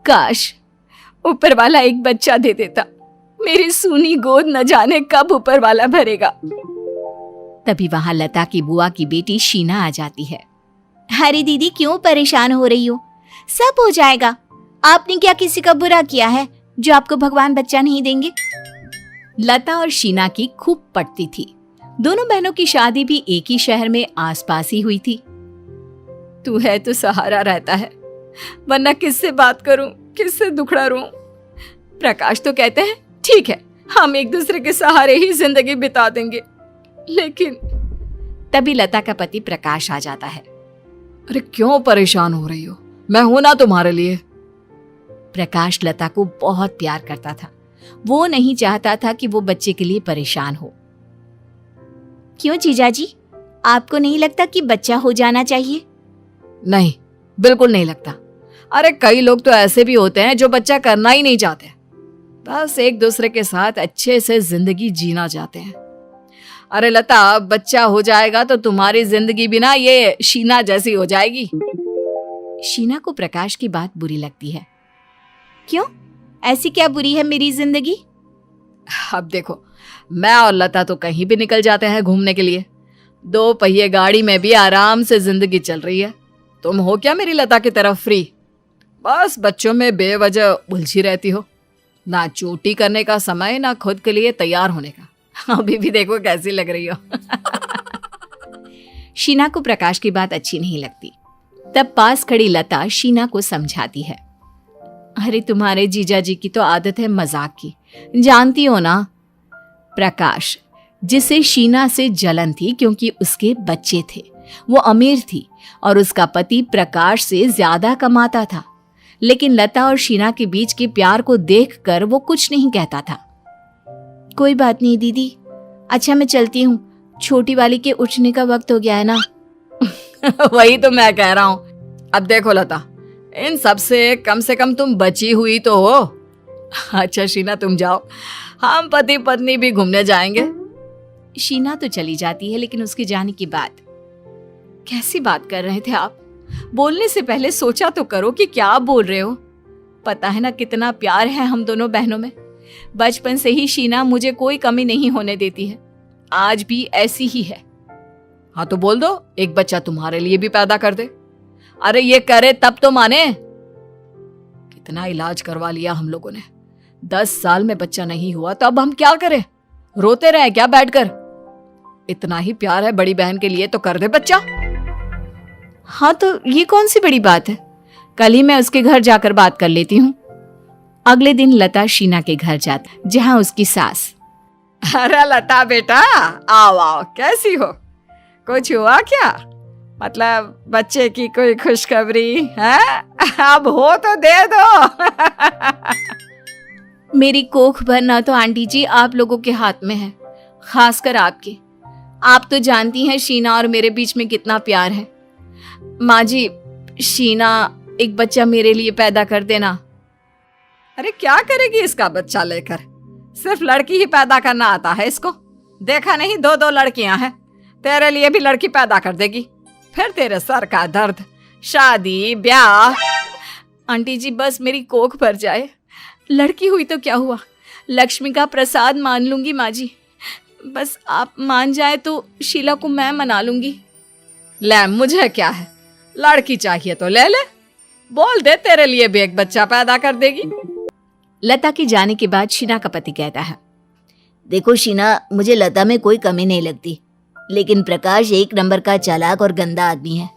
काश ऊपर वाला एक बच्चा दे देता, मेरी सूनी गोद न जाने कब ऊपर वाला भरेगा। तभी वहां लता की बुआ की बेटी शीना आ जाती है। अरे दीदी क्यों परेशान हो रही हो, सब हो जाएगा। आपने क्या किसी का बुरा किया है जो आपको भगवान बच्चा नहीं देंगे। लता और शीना की खूब पटती थी। दोनों बहनों की शादी भी एक ही शहर में आसपास ही हुई थी। तू है तो सहारा रहता है, वरना किससे बात करूं, किससे दुखड़ा रो। प्रकाश तो कहते हैं ठीक है, हम एक दूसरे के सहारे ही जिंदगी बिता देंगे, लेकिन तभी लता का पति प्रकाश आ जाता है। अरे क्यों परेशान हो रही हो, मैं हूं ना तुम्हारे लिए। प्रकाश लता को बहुत प्यार करता था। वो नहीं चाहता था कि वो बच्चे के लिए परेशान हो। क्यों जीजाजी, आपको नहीं लगता कि बच्चा हो जाना चाहिए? नहीं, बिल्कुल नहीं लगता। अरे कई लोग तो ऐसे भी होते हैं जो बच्चा करना ही नहीं चाहते, बस एक दूसरे के साथ अच्छे से जिंदगी जीना चाहते हैं। अरे लता, बच्चा हो जाएगा तो तुम्हारी जिंदगी भी ना ये शीना जैसी हो जाएगी। शीना को प्रकाश की बात बुरी लगती है। क्यों, ऐसी क्या बुरी है मेरी जिंदगी? अब देखो, मैं और लता तो कहीं भी निकल जाते हैं घूमने के लिए, 2 पहिए गाड़ी में भी आराम से जिंदगी चल रही है। तुम हो क्या मेरी लता की तरफ फ्री? बस बच्चों में बेवजह उलझी रहती हो, ना चोटी करने का समय, ना खुद के लिए तैयार होने का। अभी भी देखो कैसी लग रही हो। शीना को प्रकाश की बात अच्छी नहीं लगती। तब पास खड़ी लता शीना को समझाती है। अरे तुम्हारे जीजा जी की तो आदत है मजाक की, जानती हो ना। प्रकाश, जिसे शीना से जलन थी क्योंकि उसके बच्चे थे, वो अमीर थी और उसका पति प्रकाश से ज्यादा कमाता था, लेकिन लता और शीना के बीच के प्यार को देखकर वो कुछ नहीं कहता था। कोई बात नहीं दीदी, अच्छा मैं चलती हूँ, छोटी वाली के उठने का वक्त हो गया है ना। वही तो मैं कह रहा हूँ। अब देखो लता, इन सब से कम तुम बची हुई तो हो। अच्छा शीना तुम जाओ, हम पति पत्नी भी घूमने जाएंगे। शीना तो चली जाती है, लेकिन उसके जाने के बाद कैसी बात कर रहे थे आप? बोलने से पहले सोचा तो करो कि क्या बोल रहे हो। पता है ना कितना प्यार है हम दोनों बहनों में। बचपन से ही शीना मुझे कोई कमी नहीं होने देती है, आज भी ऐसी ही है। हाँ तो बोल दो, एक बच्चा तुम्हारे लिए भी पैदा कर दे। अरे ये करे तब तो माने। कितना इलाज करवा लिया हम लोगों ने, 10 साल में बच्चा नहीं हुआ तो अब हम क्या करें? रोते रहे क्या बैठकर? इतना ही प्यार है बड़ी बहन के लिए तो कर दे बच्चा। हाँ तो ये कौन सी बड़ी बात है, कल ही मैं उसके घर जाकर बात कर लेती हूँ। अगले दिन लता शीना के घर जाती, जहाँ उसकी सास। अरे लता बेटा, आओ आओ, कैसी हो? कुछ हुआ क्या? मतलब बच्चे की कोई खुशखबरी है? अब हो तो दे दो। मेरी कोख भरना तो आंटी जी आप लोगों के हाथ में है, खासकर आपके। आप तो जानती हैं शीना और मेरे बीच में कितना प्यार है। माँ जी, शीना एक बच्चा मेरे लिए पैदा कर देना। अरे क्या करेगी इसका बच्चा लेकर? सिर्फ लड़की ही पैदा करना आता है इसको? देखा नहीं 2-2 लड़कियां हैं, तेरे लिए भी लड़की पैदा कर देगी। फिर तेरे सर का दर्द, शादी ब्याह। आंटी जी बस मेरी कोख भर जाए, लड़की हुई तो क्या हुआ, लक्ष्मी का प्रसाद मान लूंगी माँ जी। बस आप मान जाए तो शीला को मैं मना लूंगी। ले, मुझे क्या है, लड़की चाहिए तो ले ले, बोल दे तेरे लिए भी एक बच्चा पैदा कर देगी। लता के जाने के बाद शीना का पति कहता है, देखो शीना, मुझे लता में कोई कमी नहीं लगती, लेकिन प्रकाश एक नंबर का चालाक और गंदा आदमी है,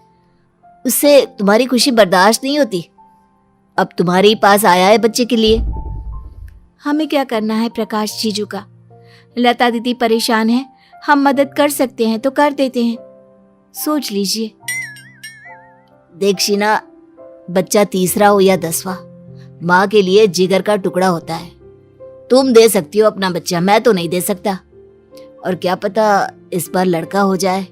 उससे तुम्हारी खुशी बर्दाश्त नहीं होती। अब तुम्हारे पास आया है बच्चे के लिए। हमें क्या करना है प्रकाश जीजू का? लता दीदी परेशान है, हम मदद कर सकते हैं तो कर देते हैं, सोच लीजिए। देख शीना, बच्चा 3रा हो या 10वां, माँ के लिए जिगर का टुकड़ा होता है। तुम दे सकती हो अपना बच्चा, मैं तो नहीं दे सकता। और क्या पता इस बार लड़का हो जाए।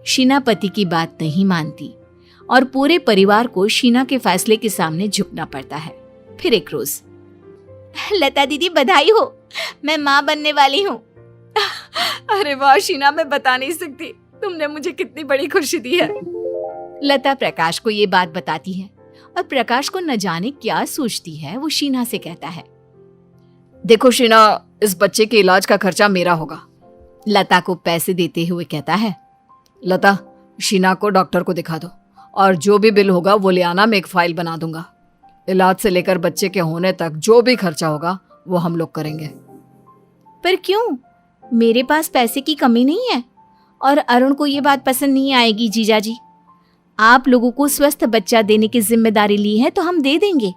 शीना पति की बात नहीं मानती और पूरे परिवार को शीना के फैसले के सामने झुकना पड़ता है। फिर एक रोज, लता दीदी बधाई हो, मैं माँ बनने वाली हूँ। अरे वाह शीना, मैं बता नहीं सकती तुमने मुझे कितनी बड़ी खुशी दी है। लता प्रकाश को ये बात बताती है और प्रकाश को न जाने क्या सोचती है, वो शीना से कहता है। देखो शीना, इस बच्चे के इलाज का खर्चा मेरा होगा। लता को पैसे देते हुए कहता है। लता, शीना को डॉक्टर को दिखा दो और जो भी बिल होगा वो ले आना, मैं एक फाइल बना दूंगा। इलाज से लेकर बच्चे के होने तक जो भी खर्चा होगा वो हम लोग करेंगे। पर क्यों? मेरे पास पैसे की कमी नहीं है और अरुण को ये बात पसंद नहीं आएगी। जीजा जी, आप लोगों को स्वस्थ बच्चा देने की जिम्मेदारी ली है तो हम दे देंगे।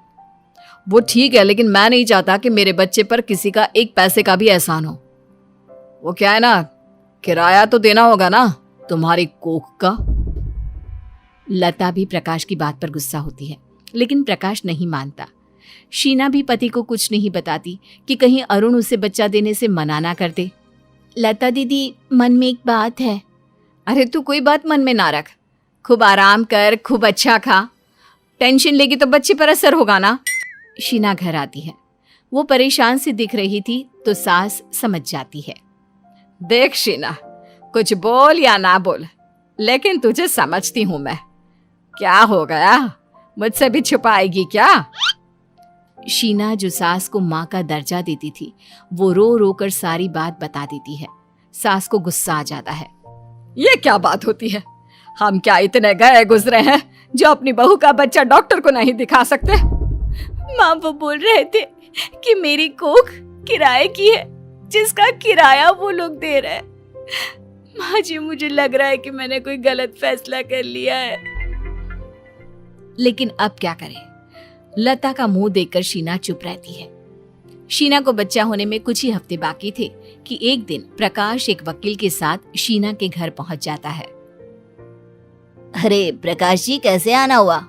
वो ठीक है, लेकिन मैं नहीं चाहता कि मेरे बच्चे पर किसी का एक पैसे का भी एहसान हो। वो क्या है ना, किराया तो देना होगा ना तुम्हारी कोख का। लता भी प्रकाश की बात पर गुस्सा होती है, लेकिन प्रकाश नहीं मानता। शीना भी पति को कुछ नहीं बताती कि कहीं अरुण उसे बच्चा देने से मना ना कर दे। लता दीदी, मन में एक बात है। अरे तू कोई बात मन में ना रख, खूब आराम कर, खूब अच्छा खा। टेंशन लेगी तो बच्चे पर असर होगा ना। शीना घर आती है। वो परेशान सी दिख रही थी तो सास समझ जाती है। देख शीना, कुछ बोल या ना बोल, लेकिन तुझे समझती हूं मैं। क्या हो गया, मुझसे भी छुपाएगी क्या? शीना, जो सास को माँ का दर्जा देती थी, वो रो रो कर सारी बात बता देती है। सास को गुस्सा आ जाता है। ये क्या बात होती है? हम क्या इतने गए गुजरे हैं जो अपनी बहू का बच्चा डॉक्टर को नहीं दिखा सकते? माँ, वो बोल रहे थे कि मेरी कोख किराए की है, जिसका किराया वो लोग दे रहे हैं। माँ जी, मुझे लग रहा है कि मैंने कोई गलत फैसला कर लिया है। लेकिन अब क्या करें? लता का मुंह देखकर शीना चुप रहती है। शीना को बच्चा होने में कुछ ही हफ्ते बाकी थे कि एक दिन प्रकाश एक वकील के साथ शीना के घर पहुंच जाता है। अरे प्रकाश जी, कैसे आना हुआ?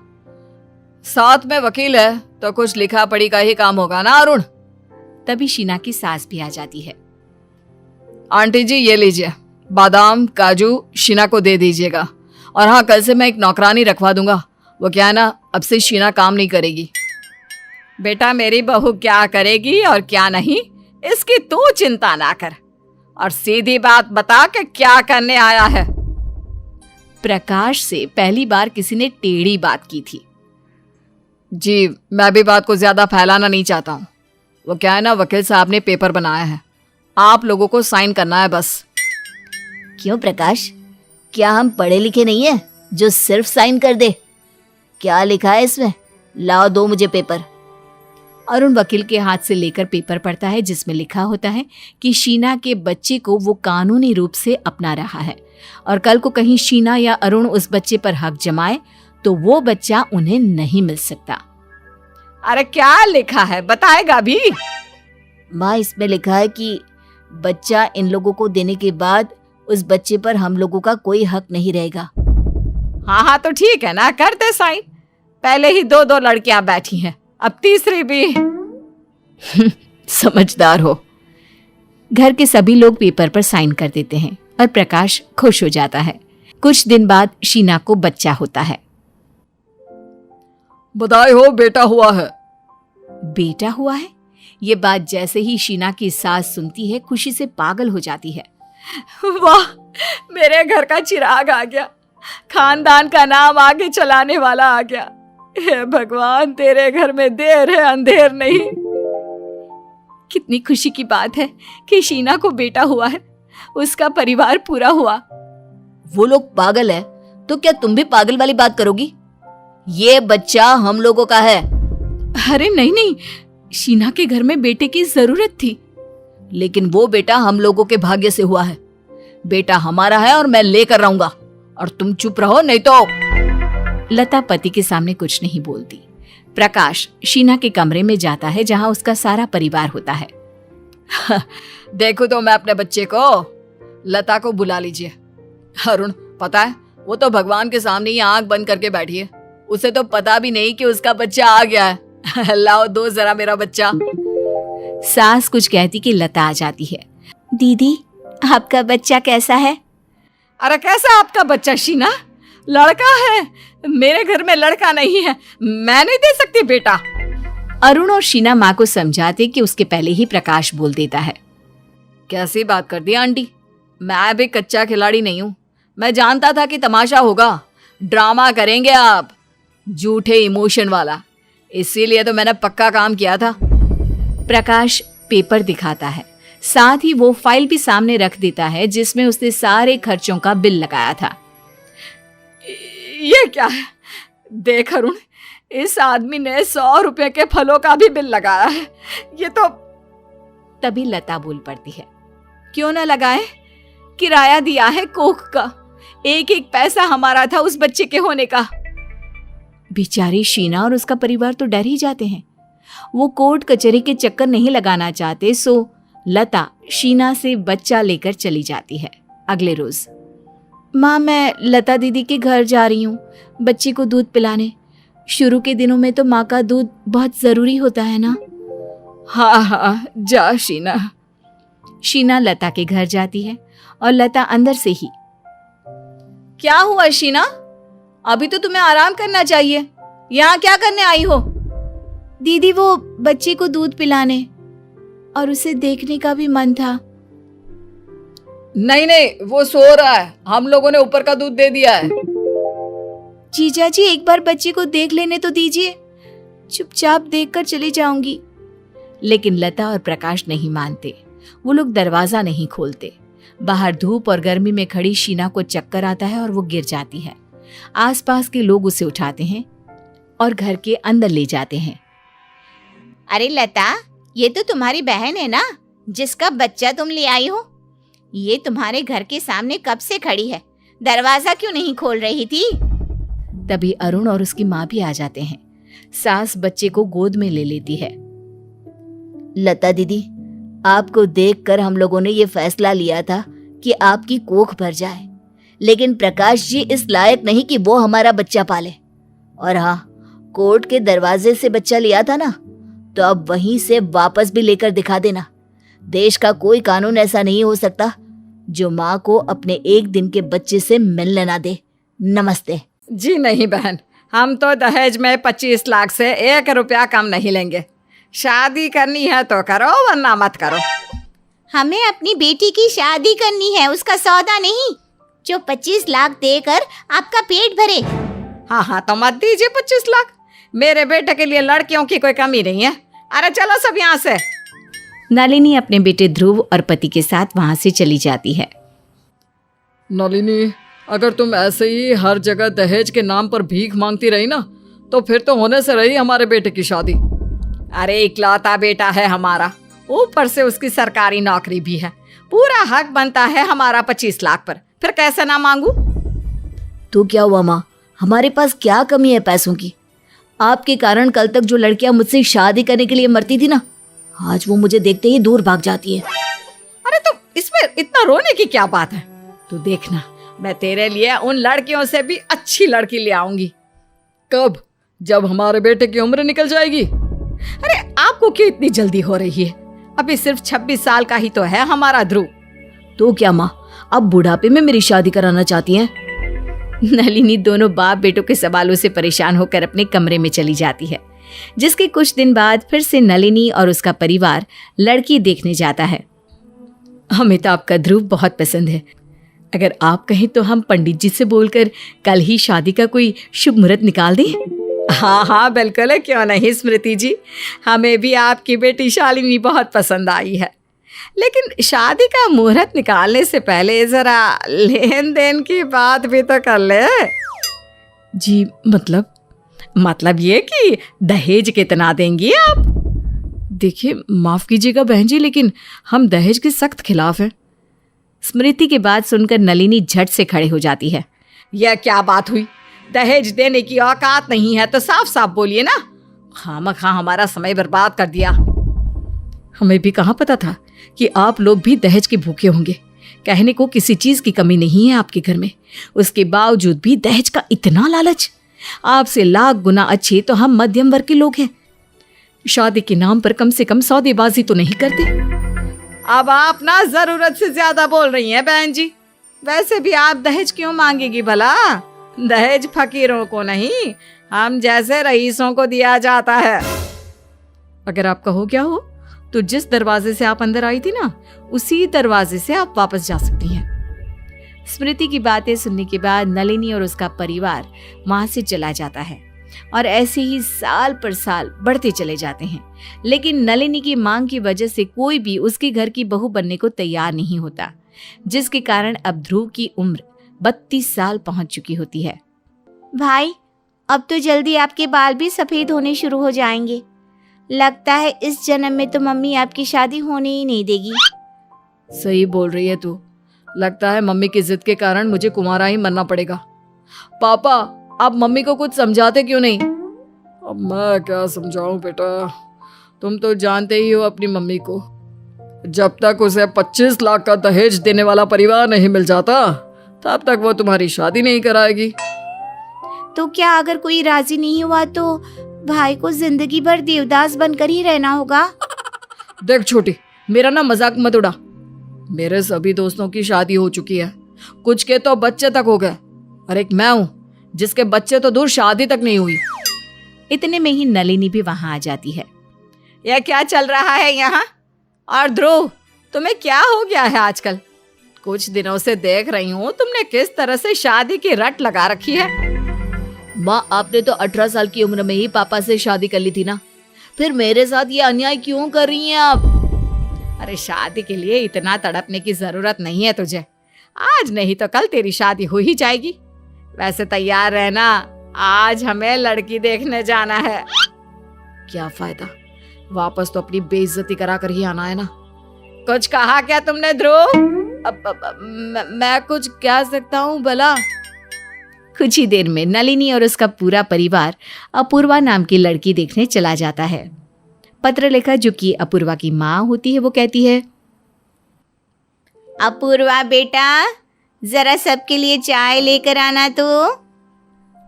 साथ में वकील है तो कुछ लिखा पढ़ी का ही काम होगा ना अरुण। तभी शीना की सास भी आ जाती है। आंटी जी, ये लीजिए, बादाम काजू शीना को दे दीजिएगा। और हाँ, कल से मैं एक नौकरानी रखवा दूंगा। वो क्या है ना, अब से शीना काम नहीं करेगी। बेटा, मेरी बहू क्या करेगी और क्या नहीं, इसकी तू चिंता ना कर, और सीधी बात बता के क्या करने आया है। प्रकाश से पहली बार किसी ने टेढ़ी बात की थी। जी, मैं भी बात को ज्यादा फैलाना नहीं चाहता हूँ। वो क्या है ना, वकील साहब ने पेपर बनाया है, आप लोगों को साइन करना है बस। क्यों प्रकाश, क्या हम पढ़े लिखे नहीं है जो सिर्फ साइन कर दे? क्या लिखा है इसमें? लाओ, दो मुझे पेपर। अरुण वकील के हाथ से लेकर पेपर पढ़ता है, जिसमें लिखा होता है कि शीना के बच्चे को वो कानूनी रूप से अपना रहा है और कल को कहीं शीना या अरुण उस बच्चे पर हक जमाए तो वो बच्चा उन्हें नहीं मिल सकता। अरे क्या लिखा है, बताएगा भी? माँ, इसमें लिखा है कि बच्चा इन लोगों को देने के बाद उस बच्चे पर हम लोगों का कोई हक नहीं रहेगा। हाँ हाँ, तो ठीक है ना, कर दे साइन। पहले ही दो दो लड़कियां बैठी हैं, अब तीसरी भी। समझदार हो। घर के सभी लोग पेपर पर साइन कर देते हैं और प्रकाश खुश हो जाता है। कुछ दिन बाद शीना को बच्चा होता है। बधाई हो, बेटा हुआ है। बेटा हुआ है? ये बात जैसे ही शीना की सास सुनती है, खुशी से पागल हो जाती है। वाह, मेरे घर का चिराग आ गया, खानदान का नाम आगे चलाने वाला आ गया। हे भगवान, तेरे घर में देर है अंधेर नहीं। कितनी खुशी की बात है कि शीना को बेटा हुआ है, उसका परिवार पूरा हुआ। वो लोग पागल है तो क्या तुम भी पागल वाली बात करोगी? ये बच्चा हम लोगों का है। अरे नहीं नहीं, शीना के घर में बेटे की जरूरत थी। लेकिन वो बेटा हम लोगों के भाग्य से हुआ है। बेटा हमारा है और मैं लेकर रहूंगा, और तुम चुप रहो नहीं तो। लता पति के सामने कुछ नहीं बोलती। प्रकाश शीना के कमरे में जाता है जहां उसका सारा परिवार होता है। देखो तो मैं अपने बच्चे को। लता को बुला लीजिए। अरुण, पता है, वो तो भगवान के सामने ही आंख बंद करके बैठी है, उसे तो पता भी नहीं कि उसका बच्चा आ गया है। लाओ, दो जरा मेरा बच्चा। सास कुछ कहती कि लता आ जाती है। दीदी, आपका बच्चा कैसा है? अरे कैसा आपका बच्चा शीना? लड़का है, मेरे घर में लड़का नहीं है, मैं नहीं दे सकती बेटा। अरुण और शीना माँ को समझाते कि उसके पहले ही प्रकाश बोल देता है। कैसी बात कर दी आंटी, मैं भी कच्चा खिलाड़ी नहीं हूँ। मैं जानता था कि तमाशा होगा, ड्रामा करेंगे आप। झूठे इमोशन वाला, इसीलिए तो मैंने पक्का काम किया था। प्रकाश पेपर दिखाता है, साथ ही वो फाइल भी सामने रख देता है जिसमें उसने सारे खर्चों का बिल लगाया था। ये क्या है? देख अरुण, इस आदमी ने 100 रुपए के फलों का भी बिल लगाया है। ये तो। तभी लता बोल पड़ती है, क्यों ना लगाए, किराया दिया है कोख का, एक एक पैसा हमारा था उस बच्चे के होने का। बेचारी शीना और उसका परिवार तो डर ही जाते हैं। वो कोर्ट कचहरी के चक्कर नहीं लगाना चाहते, सो लता शीना से बच्चा लेकर चली जाती है। अगले रोज, माँ मैं लता दीदी के घर जा रही हूँ बच्ची को दूध पिलाने। शुरू के दिनों में तो माँ का दूध बहुत जरूरी होता है ना। हाँ हाँ, जा शीना। शीना लता के घर जाती है और लता अंदर से ही, क्या हुआ शीना, अभी तो तुम्हें आराम करना चाहिए, यहाँ क्या करने आई हो? दीदी वो बच्चे को दूध पिलाने और उसे देखने का भी मन था। नहीं नहीं, वो सो रहा है, हम लोगों ने ऊपर का दूध दे दिया है। जीजा जी एक बार बच्चे को देख लेने तो दीजिए, चुपचाप देखकर चली जाऊंगी। लेकिन लता और प्रकाश नहीं मानते, वो लोग दरवाजा नहीं खोलते। बाहर धूप और गर्मी में खड़ी शीना को चक्कर आता है और वो गिर जाती है। आसपास के लोग उसे उठाते हैं और घर के अंदर ले जाते हैं। अरे लता, ये तो तुम्हारी बहन है ना, जिसका बच्चा तुम ले आई हो। ये तुम्हारे घर के सामने कब से खड़ी है, दरवाजा क्यों नहीं खोल रही थी? तभी अरुण और उसकी माँ भी आ जाते हैं। सास बच्चे को गोद में ले लेती है। लता दीदी, आपको देखकर हम लोगों ने ये फैसला लिया था कि आपकी कोख भर जाए, लेकिन प्रकाश जी इस लायक नहीं कि वो हमारा बच्चा पाले। और हाँ, कोर्ट के दरवाजे से बच्चा लिया था ना, तो अब वहीं से वापस भी लेकर दिखा देना। देश का कोई कानून ऐसा नहीं हो सकता जो माँ को अपने एक दिन के बच्चे से मिलने ना दे। नमस्ते। जी नहीं बहन, हम तो दहेज में 25 लाख से 1 रुपया कम नहीं लेंगे। शादी करनी है तो करो, वरना मत करो। हमें अपनी बेटी की शादी करनी है, उसका सौदा नहीं जो 25 लाख देकर आपका पेट भरे। हाँ हाँ, तो मत दीजिए 25 लाख। मेरे बेटे के लिए लड़कियों की कोई कमी नहीं है। अरे चलो सब यहाँ से। नलिनी अपने बेटे ध्रुव और पति के साथ वहां से चली जाती है। नलिनी, अगर तुम ऐसे ही हर जगह दहेज के नाम पर भीख मांगती रही ना, तो फिर तो होने से रही हमारे बेटे की शादी। अरे इकलौता बेटा है हमारा, ऊपर से उसकी सरकारी नौकरी भी है, पूरा हक बनता है हमारा 25 लाख पर, फिर कैसे ना मांगू? तो क्या हुआ माँ, हमारे पास क्या कमी है पैसों की? आपके कारण कल तक जो लड़कियां मुझसे शादी करने के लिए मरती थी ना, आज वो मुझे देखते ही दूर भाग जाती है। अरे तो इसमें इतना रोने की क्या बात है? तू देखना, मैं तेरे लिए उन लड़कियों से भी अच्छी लड़की ले आऊंगी। कब? जब हमारे बेटे की उम्र निकल जाएगी। अरे आपको क्यों इतनी जल्दी हो रही है? अभी सिर्फ 26 साल का ही तो है हमारा ध्रुव। तो क्या माँ, अब बुढ़ापे में मेरी शादी कराना चाहती हैं? नलिनी दोनों बाप बेटों के सवालों से परेशान होकर अपने कमरे में चली जाती है, जिसके कुछ दिन बाद फिर से नलिनी और उसका परिवार लड़की देखने जाता है। हमें तो आपका ध्रुव बहुत पसंद है, अगर आप कहें तो हम पंडित जी से बोलकर कल ही शादी का कोई शुभ मुहूर्त निकाल दें। हाँ हाँ बिल्कुल, क्यों नहीं स्मृति जी, हमें भी आपकी बेटी शालिनी बहुत पसंद आई है। लेकिन शादी का मुहूर्त निकालने से पहले जरा लेन देन की बात भी तो कर ले। जी मतलब ये कि दहेज कितना देंगी आप? देखिए, माफ कीजिएगा बहन जी, लेकिन हम दहेज के सख्त खिलाफ हैं। स्मृति की बात सुनकर नलिनी झट से खड़े हो जाती है। यह क्या बात हुई? दहेज देने की औकात नहीं है तो साफ साफ बोलिए ना। खामखा हमारा समय बर्बाद कर दिया। हमें भी कहाँ पता था कि आप लोग भी दहेज के भूखे होंगे। कहने को किसी चीज की कमी नहीं है आपके घर में, उसके बावजूद भी दहेज का इतना लालच। आपसे लाख गुना अच्छे तो हम मध्यम वर्ग के लोग हैं। शादी के नाम पर कम से कम सौदेबाजी तो नहीं करते। अब आप ना जरूरत से ज्यादा बोल रही हैं बहन जी। वैसे भी आप दहेज क्यों मांगेगी भला? दहेज फकीरों को नहीं, हम जैसे रईसों को दिया जाता है। अगर आपका हो गया हो तो जिस दरवाजे से आप अंदर आई थी ना, उसी दरवाजे से आप वापस जा सकती हैं। स्मृति की बातें सुनने के बाद नलिनी और उसका परिवार वहां से चला जाता है। और ऐसे ही साल पर साल बढ़ते चले जाते हैं। लेकिन नलिनी की मांग की वजह से कोई भी उसके घर की बहू बनने को तैयार नहीं होता, जिसके कारण अब ध्रुव की उम्र 32 साल पहुंच चुकी होती है। भाई, अब तो जल्दी आपके बाल भी सफेद होने शुरू हो जाएंगे। लगता है इस जन्म में तो मम्मी आपकी शादी होने ही नहीं देगी। सही बोल रही है तू। लगता है मम्मी की जिद के कारण मुझे कुंवारा ही मरना पड़ेगा। पापा, आप मम्मी को कुछ समझाते क्यों नहीं? अब मैं क्या समझाऊं बेटा, तुम तो जानते ही हो अपनी मम्मी को। जब तक उसे 25 लाख का दहेज देने वाला परिवार नहीं मिल जाता, तब तक वो तुम्हारी शादी नहीं कराएगी। तो क्या अगर कोई राजी नहीं हुआ तो भाई को जिंदगी भर देवदास बनकर ही रहना होगा? देख छोटी, मेरा ना मजाक मत उड़ा। मेरे सभी दोस्तों की शादी हो चुकी है, कुछ के तो बच्चे तक हो गए, और एक मैं हूं जिसके बच्चे तो दूर शादी तक नहीं हुई। इतने में ही नलिनी भी वहां आ जाती है। यह क्या चल रहा है यहाँ? और ध्रुव, तुम्हें क्या हो गया है आजकल? कुछ दिनों से देख रही हूँ तुमने किस तरह से शादी की रट लगा रखी है। माँ, आपने तो 18 साल की उम्र में ही पापा से शादी कर ली थी ना, फिर मेरे साथ ये अन्याय क्यों कर रही हैं आप? अरे शादी के लिए इतना तड़पने की जरूरत नहीं है तुझे। आज नहीं तो कल तेरी शादी हो ही जाएगी। वैसे तैयार रहना, आज हमें लड़की देखने जाना है। क्या फायदा, वापस तो अपनी बेइज्जती करा कर ही आना है ना। कुछ कहा क्या तुमने ध्रुव? मैं कुछ कह सकता हूँ भला? कुछ ही देर में नलिनी और उसका पूरा परिवार अपूर्वा नाम की लड़की देखने चला जाता है। पत्रलेखा, जो कि अपूर्वा की माँ होती है, वो कहती है, अपूर्वा बेटा, जरा सबके लिए चाय लेकर आना तो।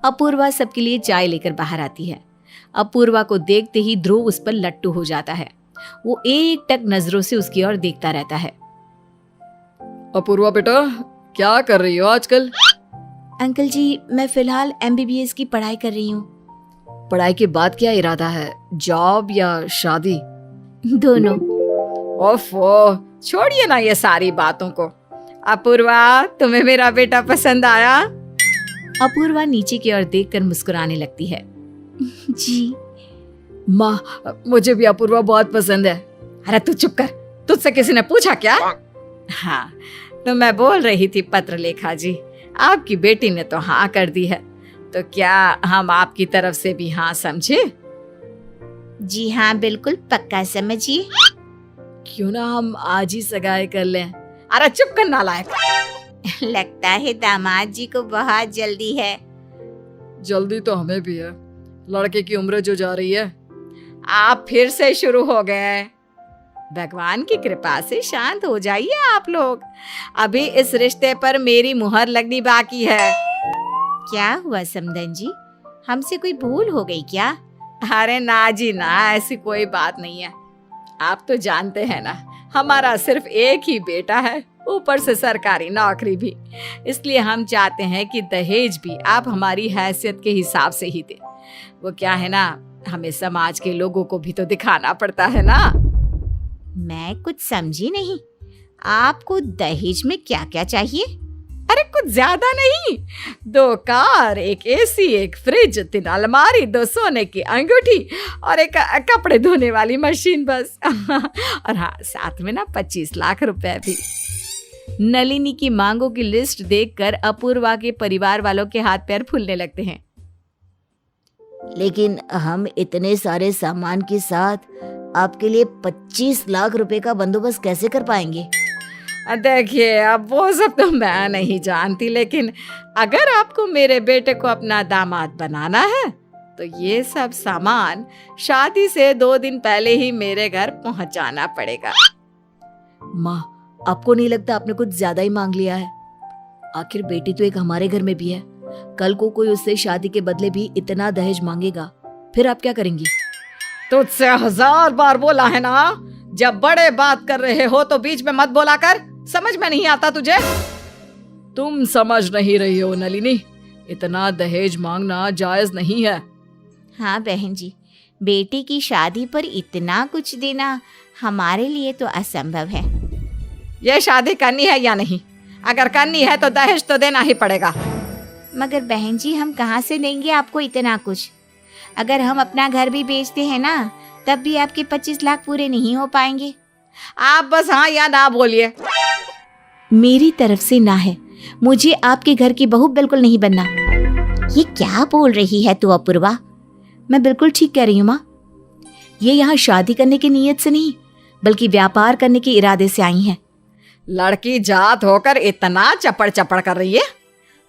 अपूर्वा सबके लिए चाय लेकर बाहर आती है। अपूर्वा को देखते ही ध्रुव उस पर लट्टू हो जाता है। वो एक टक नजरों से उसकी ओर देखता रहता है। अपूर्वा बेटा, क्या कर रही हो आजकल? अंकल जी, मैं फिलहाल MBBS की पढ़ाई कर रही हूँ। पढ़ाई के बाद क्या इरादा है, जॉब या शादी? दोनों। ओफो, छोड़िए ना ये सारी बातों को। अपूर्वा, तुम्हें मेरा बेटा पसंद आया? अपूर्वा नीचे की ओर देखकर मुस्कुराने लगती है। जी माँ, मुझे भी अपूर्वा बहुत पसंद है। अरे तू चुप कर, तुझसे किसी ने पूछा क्या? हाँ, तो मैं बोल रही थी पत्रलेखा जी, आपकी बेटी ने तो हाँ कर दी है, तो क्या हम आपकी तरफ से भी हाँ समझे? जी हाँ, बिल्कुल पक्का समझिए। क्यों ना हम आज ही सगाई कर लें? अरे चुप कर नालायक। लगता है दामाद जी को बहुत जल्दी है। जल्दी तो हमें भी है, लड़के की उम्र जो जा रही है। आप फिर से शुरू हो गए। भगवान की कृपा से शांत हो जाइए आप लोग। अभी इस रिश्ते पर मेरी मुहर लगनी बाकी है। क्या हुआ समधन जी, हमसे कोई भूल हो गई क्या? अरे ना जी ना, ऐसी कोई बात नहीं है। आप तो जानते हैं ना, हमारा सिर्फ एक ही बेटा है, ऊपर से सरकारी नौकरी भी। इसलिए हम चाहते हैं कि दहेज भी आप हमारी हैसियत के हिसाब से ही दे। वो क्या है ना, हमें समाज के लोगों को भी तो दिखाना पड़ता है ना। मैं कुछ समझी नहीं, आपको दहेज में क्या क्या चाहिए? अरे कुछ ज्यादा नहीं, 2 कार, एक AC, एक फ्रिज, 3 अलमारी, 2 सोने की अंगूठी और एक कपड़े धोने वाली मशीन बस। और हाँ, साथ में ना 25 लाख रुपए भी। नलिनी की मांगों की लिस्ट देखकर अपूर्वा के परिवार वालों के हाथ पैर फूलने लगते हैं। लेकिन हम इतने सारे सामान के साथ आपके लिए 25 लाख रुपए का बंदोबस्त कैसे कर पाएंगे? देखिए, अब वो सब तो मैं नहीं जानती, लेकिन अगर आपको मेरे बेटे को अपना दामाद बनाना है तो ये सब सामान शादी से 2 दिन पहले ही मेरे घर पहुंचाना पड़ेगा। माँ, आपको नहीं लगता आपने कुछ ज्यादा ही मांग लिया है? आखिर बेटी तो एक हमारे घर में भी है। कल को कोई उससे शादी के बदले भी इतना दहेज मांगेगा, फिर आप क्या करेंगी? तुझसे 1000 बार बोला है ना, जब बड़े बात कर रहे हो तो बीच में मत बोला कर। समझ में नहीं आता तुझे? तुम समझ नहीं रही हो नलिनी, इतना दहेज मांगना जायज नहीं है। हाँ बहन जी, बेटी की शादी पर इतना कुछ देना हमारे लिए तो असंभव है। ये शादी करनी है या नहीं? अगर करनी है तो दहेज तो देना ही पड़ेगा। मगर बहन जी, हम कहाँ से देंगे आपको इतना कुछ? अगर हम अपना घर भी बेचते हैं ना, तब भी आपके 25 लाख पूरे नहीं हो पाएंगे। आप बस हाँ या ना बोलिए। मेरी तरफ से ना है, मुझे आपके घर की बहू बिल्कुल नहीं बनना। ये क्या बोल रही है तू अपूर्वा? मैं बिल्कुल ठीक कह रही हूँ माँ। ये यहाँ शादी करने की नीयत से नहीं, बल्कि व्यापार करने के इरादे से आई हैं। लड़की जात होकर इतना चपड़ चपड़ कर रही है।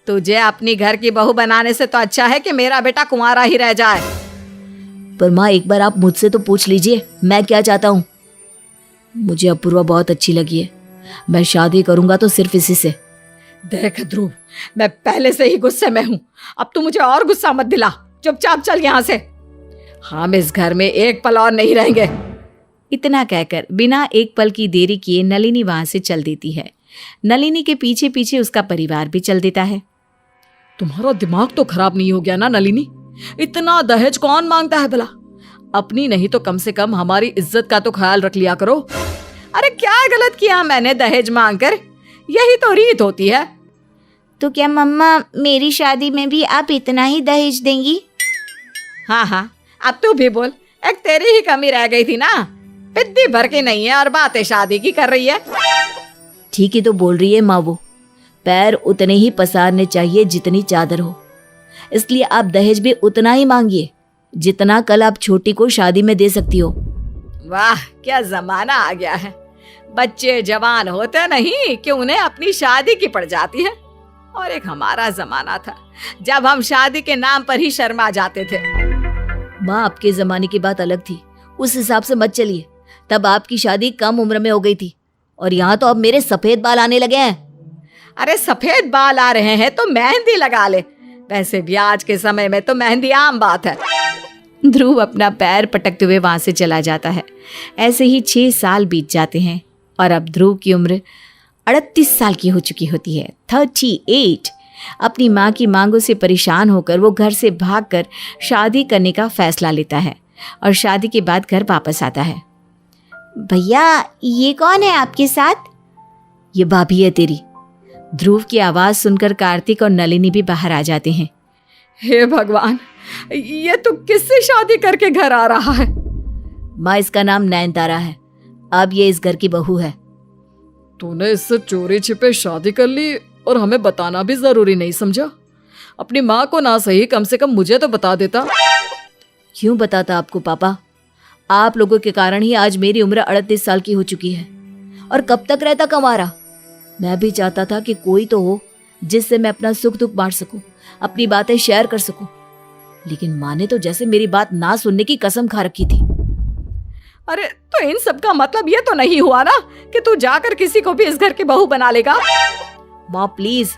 तुझे अपनी घर की बहू बनाने से तो अच्छा है कि मेरा बेटा कुंवारा ही रह जाए। पर माँ, एक बार आप मुझसे तो पूछ लीजिए मैं क्या चाहता हूँ। मुझे अपूर्वा बहुत अच्छी लगी है, मैं शादी करूंगा तो सिर्फ इसी से। देख ध्रुव, मैं पहले से ही गुस्से में हूँ, अब तू मुझे और गुस्सा मत दिला। चुपचाप चल यहाँ से, हम इस घर में एक पल और नहीं रहेंगे। इतना कहकर बिना एक पल की देरी किए नलिनी वहां से चल देती है। नलिनी के पीछे पीछे उसका परिवार भी चल देता है। तुम्हारा दिमाग तो खराब नहीं हो गया ना नलिनी? इतना दहेज कौन मांगता है भला? अपनी नहीं तो कम से कम हमारी इज्जत का तो ख्याल रख लिया करो। अरे क्या गलत किया मैंने दहेज मांगकर? यही तो रीत होती है। तो क्या मम्मा, मेरी शादी में भी आप इतना ही दहेज देंगी? हाँ हाँ, अब तू भी बोल। एक तेरी ही कमी रह गई थी ना, पिद्दी भर के नहीं है और बातें शादी की कर रही है। ठीक ही तो बोल रही है माँ, वो पैर उतने ही पसारने चाहिए जितनी चादर हो। इसलिए आप दहेज भी उतना ही मांगिए जितना कल आप छोटी को शादी में दे सकती हो। वाह, क्या जमाना आ गया है। बच्चे जवान होते नहीं कि उन्हें अपनी शादी की पड़ जाती है। और एक हमारा जमाना था जब हम शादी के नाम पर ही शर्मा जाते थे। माँ, आपके जमाने की बात अलग थी, उस हिसाब से मत चलिए। तब आपकी शादी कम उम्र में हो गई थी और यहाँ तो अब मेरे सफेद बाल आने लगे हैं। अरे सफेद बाल आ रहे हैं तो मेहंदी लगा ले। वैसे भी आज के समय में तो मेहंदी आम बात है। ध्रुव अपना पैर पटकते हुए वहां से चला जाता है। ऐसे ही 6 साल बीत जाते हैं और अब ध्रुव की उम्र 38 साल की हो चुकी होती है। 38। अपनी माँ की मांगों से परेशान होकर वो घर से भागकर शादी करने का फैसला लेता है और शादी के बाद घर वापस आता है। भैया, ये कौन है आपके साथ? ये भाभी है तेरी। ध्रुव की आवाज़ सुनकर कार्तिक और नलिनी भी बाहर आ जाते हैं। हे भगवान, ये तो किससे शादी करके घर आ रहा है? माँ, इसका नाम नयनतारा है, अब ये इस घर की बहू है। तूने इससे चोरी छिपे शादी कर ली और हमें बताना भी जरूरी नहीं समझा? अपनी माँ को ना सही, कम से कम मुझे तो बता देता। क्यों बताता आपको पापा? आप लोगों के कारण ही आज मेरी उम्र 38 साल की हो चुकी है। और कब तक रहता कंवारा? मैं भी चाहता था कि कोई तो हो जिससे मैं अपना सुख दुख बांट सकूं, अपनी बातें शेयर कर सकूं। लेकिन माँ ने तो जैसे मेरी बात ना सुनने की कसम खा रखी थी। अरे तो इन सब का मतलब ये तो नहीं हुआ ना कि तू जाकर किसी को भी इस घर की बहू बना लेगा? माँ प्लीज,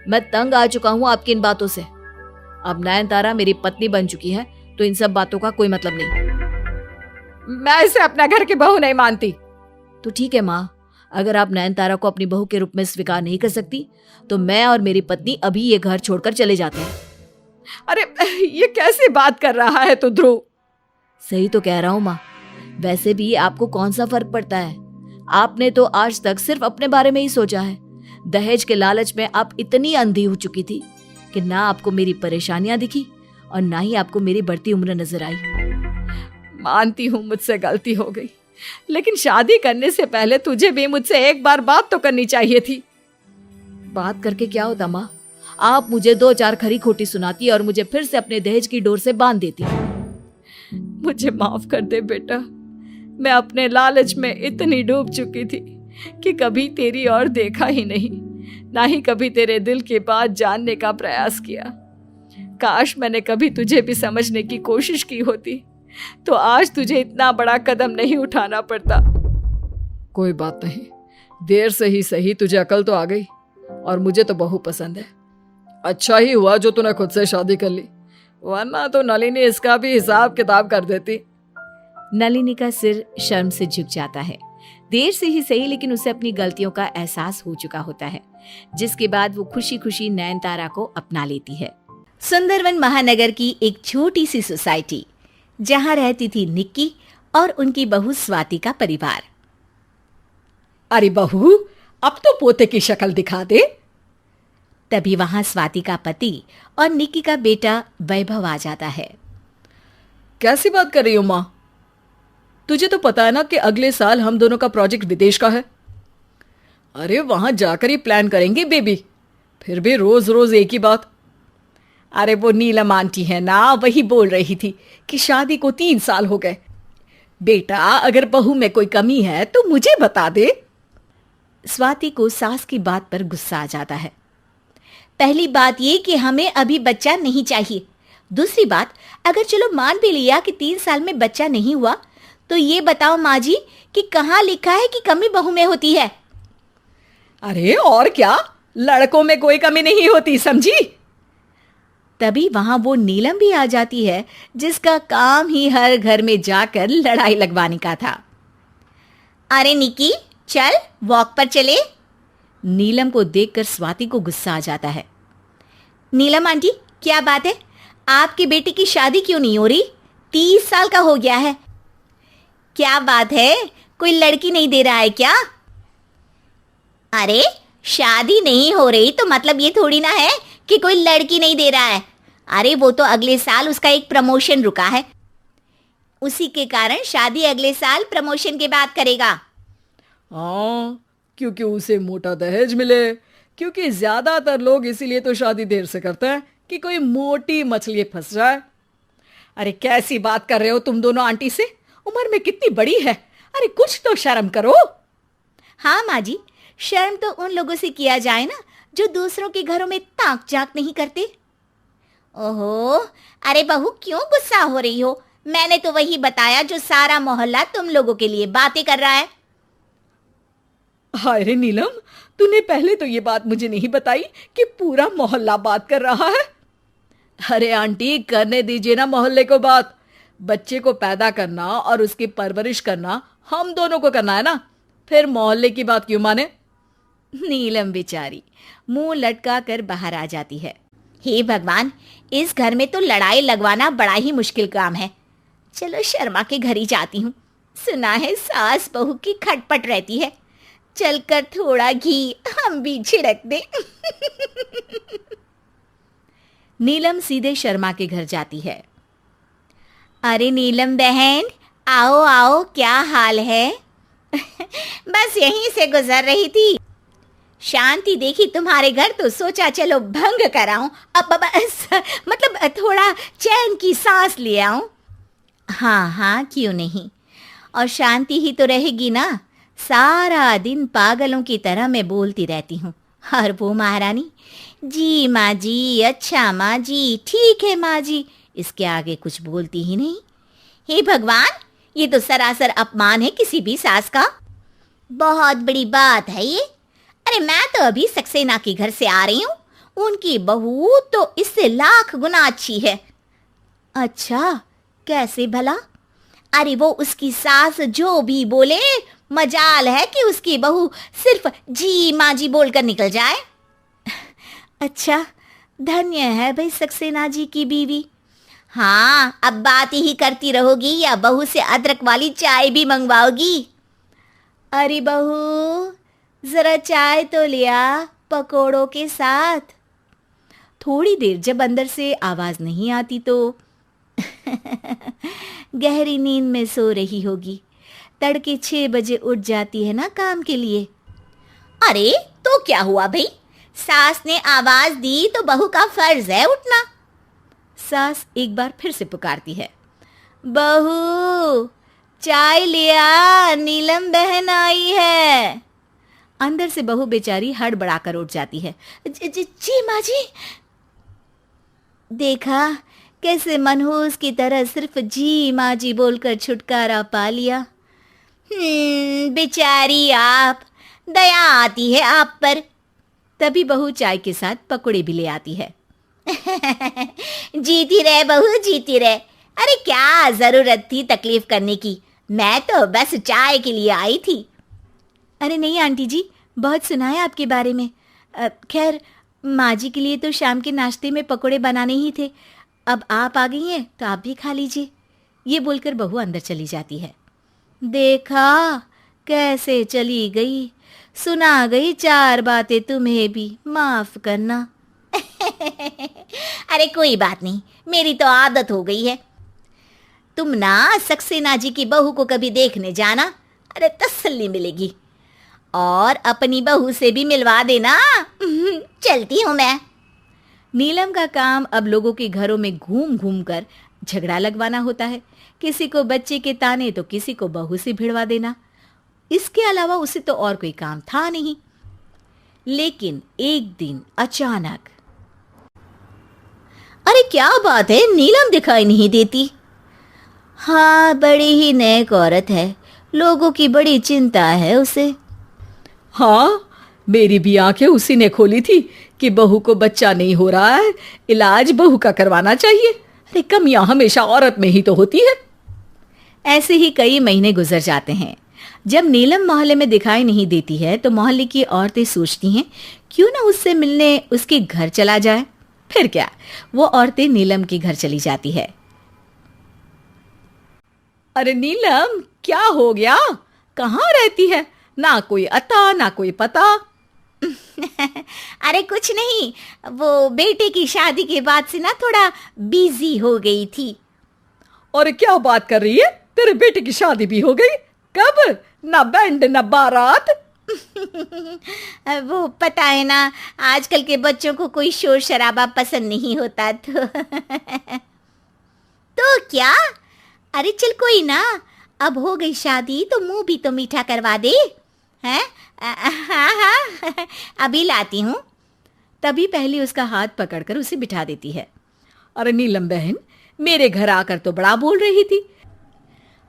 मैं तंग आ चुका हूँ आपकी इन बातों से। अब नयनतारा मेरी पत्नी बन चुकी है तो इन सब बातों का कोई मतलब नहीं। मैं इसे अपना घर की बहू नहीं मानती। तो ठीक है माँ, अगर आप नयनतारा को अपनी बहू के रूप में स्वीकार नहीं कर सकती तो मैं और मेरी पत्नी अभी ये घर छोड़कर चले जाते हैं। अरे ये कैसी बात कर रहा है तू ध्रुव? सही तो कह रहा हूँ माँ। वैसे भी आपको कौन सा फर्क पड़ता है? आपने तो आज तक सिर्फ अपने बारे में ही सोचा है। दहेज के लालच में आप इतनी अंधी हो चुकी थी कि ना आपको मेरी परेशानियां दिखी और ना ही आपको मेरी बढ़ती उम्र नजर आई। मानती हूँ मुझसे गलती हो गई, लेकिन शादी करने से पहले तुझे भी मुझसे एक बार बात तो करनी चाहिए थी। बात करके क्या होता माँ? आप मुझे 2-4 खरी खोटी सुनाती और मुझे फिर से अपने दहेज की डोर से बांध देती। मुझे माफ कर दे बेटा, मैं अपने लालच में इतनी डूब चुकी थी कि कभी तेरी ओर देखा ही नहीं, ना ही कभी तेरे दिल की बात जानने का प्रयास किया। काश मैंने कभी तुझे भी समझने की कोशिश की होती तो आज तुझे इतना बड़ा कदम नहीं उठाना पड़ता। कोई बात नहीं, देर से ही सही तुझे अकल तो आ गई और मुझे तो बहू पसंद है। अच्छा ही हुआ जो तूने खुद से शादी कर ली, वरना तो नलिनी इसका भी हिसाब किताब कर देती। नलिनी का सिर शर्म से झुक जाता है। देर से ही सही, लेकिन उसे अपनी गलतियों का एहसास हो चुका होता है, जिसके बाद वो खुशी खुशी नयनतारा को अपना लेती है। सुंदरवन महानगर की एक छोटी सी सोसाइटी, जहां रहती थी निक्की और उनकी बहू स्वाति का परिवार। अरे बहू, अब तो पोते की शक्ल दिखा दे। तभी वहां स्वाति का पति और निक्की का बेटा वैभव आ जाता है। कैसी बात कर रही हो माँ? तुझे तो पता है ना कि अगले साल हम दोनों का प्रोजेक्ट विदेश का है। अरे वहां जाकर ही प्लान करेंगे बेबी, फिर भी रोज रोज एक ही बात। अरे वो नीलम आंटी है ना, वही बोल रही थी कि शादी को 3 साल हो गए। बेटा अगर बहू में कोई कमी है तो मुझे बता दे। स्वाति को सास की बात पर गुस्सा आ जाता है। पहली बात ये कि हमें अभी बच्चा नहीं चाहिए। दूसरी बात, अगर चलो मान भी लिया कि 3 साल में बच्चा नहीं हुआ, तो ये बताओ माँ जी कि कहाँ लिखा है कि कमी बहू में होती है? अरे और क्या, लड़कों में कोई कमी नहीं होती, समझी? तभी वहां वो नीलम भी आ जाती है, जिसका काम ही हर घर में जाकर लड़ाई लगवाने का था। अरे निकी, चल वॉक पर चले। नीलम को देखकर स्वाति को गुस्सा आ जाता है। नीलम आंटी, क्या बात है? आपकी बेटी की शादी क्यों नहीं हो रही? 30 साल का हो गया है। क्या बात है, कोई लड़की नहीं दे रहा है क्या? अरे शादी नहीं हो रही तो मतलब ये थोड़ी ना है कि कोई लड़की नहीं दे रहा है। अरे वो तो अगले साल उसका एक प्रमोशन रुका है, उसी के कारण शादी अगले साल प्रमोशन के बाद करेगा। हाँ, क्योंकि उसे मोटा दहेज मिले। क्योंकि ज्यादातर लोग इसीलिए तो शादी देर से करते हैं कि कोई मोटी मछली फंस जाए। अरे कैसी बात कर रहे हो तुम दोनों आंटी से? उम्र में कितनी बड़ी है, अरे कुछ तो शर्म करो। हाँ माँ जी, शर्म तो उन लोगों से किया जाए ना जो दूसरों के घरों में ताक झांक नहीं करते। ओहो, अरे बहू क्यों गुस्सा हो रही हो? मैंने तो वही बताया जो सारा मोहल्ला तुम लोगों के लिए बातें कर रहा है। हाय रे नीलम, तूने पहले तो ये बात मुझे नहीं बताई कि पूरा मोहल्ला बात कर रहा है। अरे आंटी, करने दीजिए ना मोहल्ले को बात। बच्चे को पैदा करना और उसकी परवरिश करना हम दोनों को करना है ना, फिर मोहल्ले की बात क्यों माने? नीलम बेचारी मुंह लटका कर बाहर आ जाती है। हे भगवान, इस घर में तो लड़ाई लगवाना बड़ा ही मुश्किल काम है। चलो शर्मा के घर ही जाती हूँ। सुना है सास बहू की खटपट रहती है, चलकर थोड़ा घी हम भी छिड़क दे। नीलम सीधे शर्मा के घर जाती है। अरे नीलम बहन, आओ आओ, क्या हाल है? बस यहीं से गुजर रही थी, शांति देखी तुम्हारे घर तो सोचा चलो भंग कराऊं, अब बस मतलब थोड़ा चैन की सांस ले आऊं। हाँ हाँ, क्यों नहीं, और शांति ही तो रहेगी ना। सारा दिन पागलों की तरह मैं बोलती रहती हूँ, और वो महारानी जी माँ जी, अच्छा माँ जी, ठीक है माँ जी, इसके आगे कुछ बोलती ही नहीं। हे भगवान, ये तो सरासर अपमान है किसी भी सास का। बहुत बड़ी बात है ये। अरे मैं तो अभी सक्सेना के घर से आ रही हूँ, उनकी बहू तो इससे लाख गुना अच्छी है। अच्छा, कैसे भला? अरे वो उसकी सास जो भी बोले, मजाल है कि उसकी बहू सिर्फ जी माँ जी बोलकर निकल जाए। अच्छा, धन्य है भाई सक्सेना जी की बीवी। हाँ, अब बात ही करती रहोगी या बहू से अदरक वाली चाय भी मंगवाओगी? अरे बहू, जरा चाय तो लिया पकोड़ों के साथ। थोड़ी देर जब अंदर से आवाज नहीं आती तो गहरी नींद में सो रही होगी। तड़के 6 बजे उठ जाती है ना काम के लिए। अरे तो क्या हुआ भाई, सास ने आवाज दी तो बहू का फर्ज है उठना। सास एक बार फिर से पुकारती है, बहू चाय लिया, नीलम बहन आई है। अंदर से बहू बेचारी हड़बड़ाकर उठ जाती है। जी माँ जी। देखा कैसे मनहूस की तरह सिर्फ जी माँ जी बोलकर छुटकारा पा लिया। बेचारी आप, दया आती है आप पर। तभी बहू चाय के साथ पकौड़े भी ले आती है। जीती रहे बहू, जीती रहे। अरे क्या जरूरत थी तकलीफ करने की, मैं तो बस चाय के लिए आई थी। अरे नहीं आंटी जी, बहुत सुना है आपके बारे में। खैर, माँ जी के लिए तो शाम के नाश्ते में पकोड़े बनाने ही थे, अब आप आ गई हैं तो आप भी खा लीजिए। ये बोलकर बहू अंदर चली जाती है। देखा कैसे चली गई, सुना गई 4 बातें तुम्हें भी, माफ करना। अरे कोई बात नहीं, मेरी तो आदत हो गई है। तुम ना सक्सेना जी की बहू को कभी देखने जाना, अरे तसल्ली मिलेगी। और अपनी बहू से भी मिलवा देना। चलती हूँ मैं। नीलम का काम अब लोगों के घरों में घूम घूम कर झगड़ा लगवाना होता है। किसी को बच्चे के ताने तो किसी को बहू से भिड़वा देना। इसके अलावा उसे तो और कोई काम था नहीं। लेकिन एक दिन अचानक, अरे क्या बात है, नीलम दिखाई नहीं देती। हाँ, बड़ी ही नेक औरत है, लोगों की बड़ी चिंता है उसे। हाँ, मेरी भी आंखें उसी ने खोली थी कि बहू को बच्चा नहीं हो रहा है, इलाज बहू का करवाना चाहिए। अरे कमियां हमेशा औरत में ही तो होती है। ऐसे ही कई महीने गुजर जाते हैं। जब नीलम मोहल्ले में दिखाई नहीं देती है तो मोहल्ले की औरतें सोचती हैं क्यों ना उससे मिलने उसके घर चला जाए। फिर क्या, वो औरतें नीलम के घर चली जाती है। अरे नीलम, क्या हो गया? कहाँ रहती है? ना कोई अता ना कोई पता। अरे कुछ नहीं, वो बेटे की शादी के बाद से ना थोड़ा बिजी हो गई थी। और क्या बात कर रही है? तेरे बेटे की शादी भी हो गई? कब? ना बैंड ना बारात। वो पता है ना, आजकल के बच्चों को कोई शोर शराबा पसंद नहीं होता तो क्या? अरे चल कोई ना, अब हो गई शादी तो मुंह भी तो मीठा करवा दे। हैं? हाँ हाँ, अभी लाती हूँ। तभी पहली उसका हाथ पकड़कर उसे बिठा देती है। अरे नीलम बहन, मेरे घर आकर तो बड़ा बोल रही थी।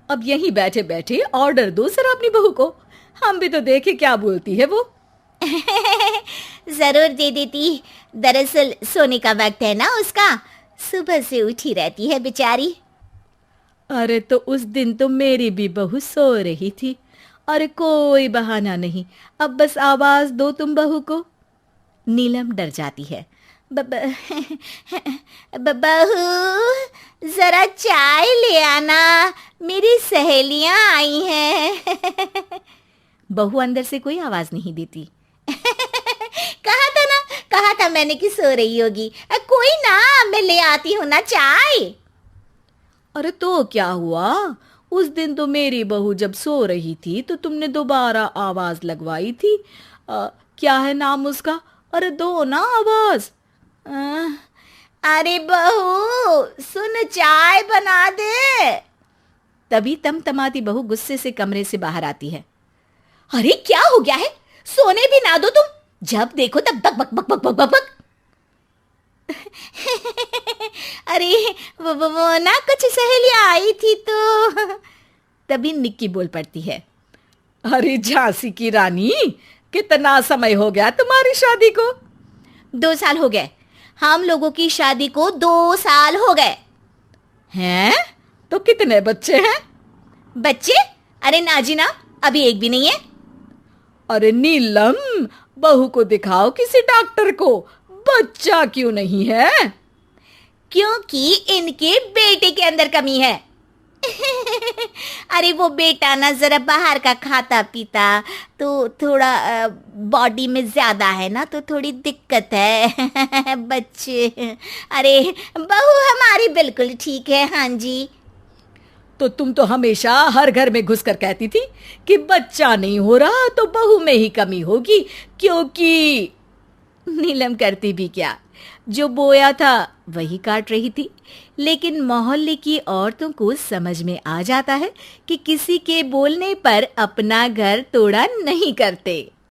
अब यहीं बैठे बैठे ऑर्डर दो जरा अपनी बहू को, हम भी तो देखे क्या बोलती है वो। जरूर दे देती। दरअसल सोने का वक्त है ना उसका, सुबह से उठी रहती है बेचारी। अरे तो उस दिन तो मेरी भी बहू सो रही थी। अरे कोई बहाना नहीं, अब बस आवाज दो तुम बहू को। नीलम डर जाती है। बहू जरा चाय ले आना, मेरी सहेलियां आई हैं। बहू अंदर से कोई आवाज नहीं देती। कहा था मैंने कि सो रही होगी। कोई ना, मैं ले आती हूँ ना चाय। अरे तो क्या हुआ, उस दिन तो मेरी बहू जब सो रही थी तो तुमने दोबारा आवाज लगवाई थी। क्या है नाम उसका? अरे दो ना आवाज। अरे बहू सुन, चाय बना दे। तभी तमतमाती बहू गुस्से से कमरे से बाहर आती है। अरे क्या हो गया है, सोने भी ना दो तुम, जब देखो तब बक बक बक बक बक बक बक। अरे वो ना कुछ सहेलियां आई थी तो। तभी निक्की बोल पड़ती है। अरे झांसी की रानी, कितना समय हो गया तुम्हारी शादी को? 2 साल हो गए, हम लोगों की शादी को 2 साल हो गए। हैं? तो कितने बच्चे हैं? बच्चे? अरे नाजीना, अभी एक भी नहीं है। अरे नीलम, बहू को दिखाओ किसी डॉक्टर को, बच्चा क्यों नहीं है? क्योंकि इनके बेटे के अंदर कमी है। अरे वो बेटा ना जरा बाहर का खाता पीता तो थोड़ा बॉडी में ज्यादा है ना, तो थोड़ी दिक्कत है। बच्चे, अरे बहू हमारी बिल्कुल ठीक है। हाँ जी। तो तुम तो हमेशा हर घर में घुसकर कहती थी कि बच्चा नहीं हो रहा तो बहू में ही कमी होगी, क्योंकि नीलम करती भी क्या, जो बोया था वही काट रही थी। लेकिन मोहल्ले की औरतों को समझ में आ जाता है कि किसी के बोलने पर अपना घर तोड़ा नहीं करते।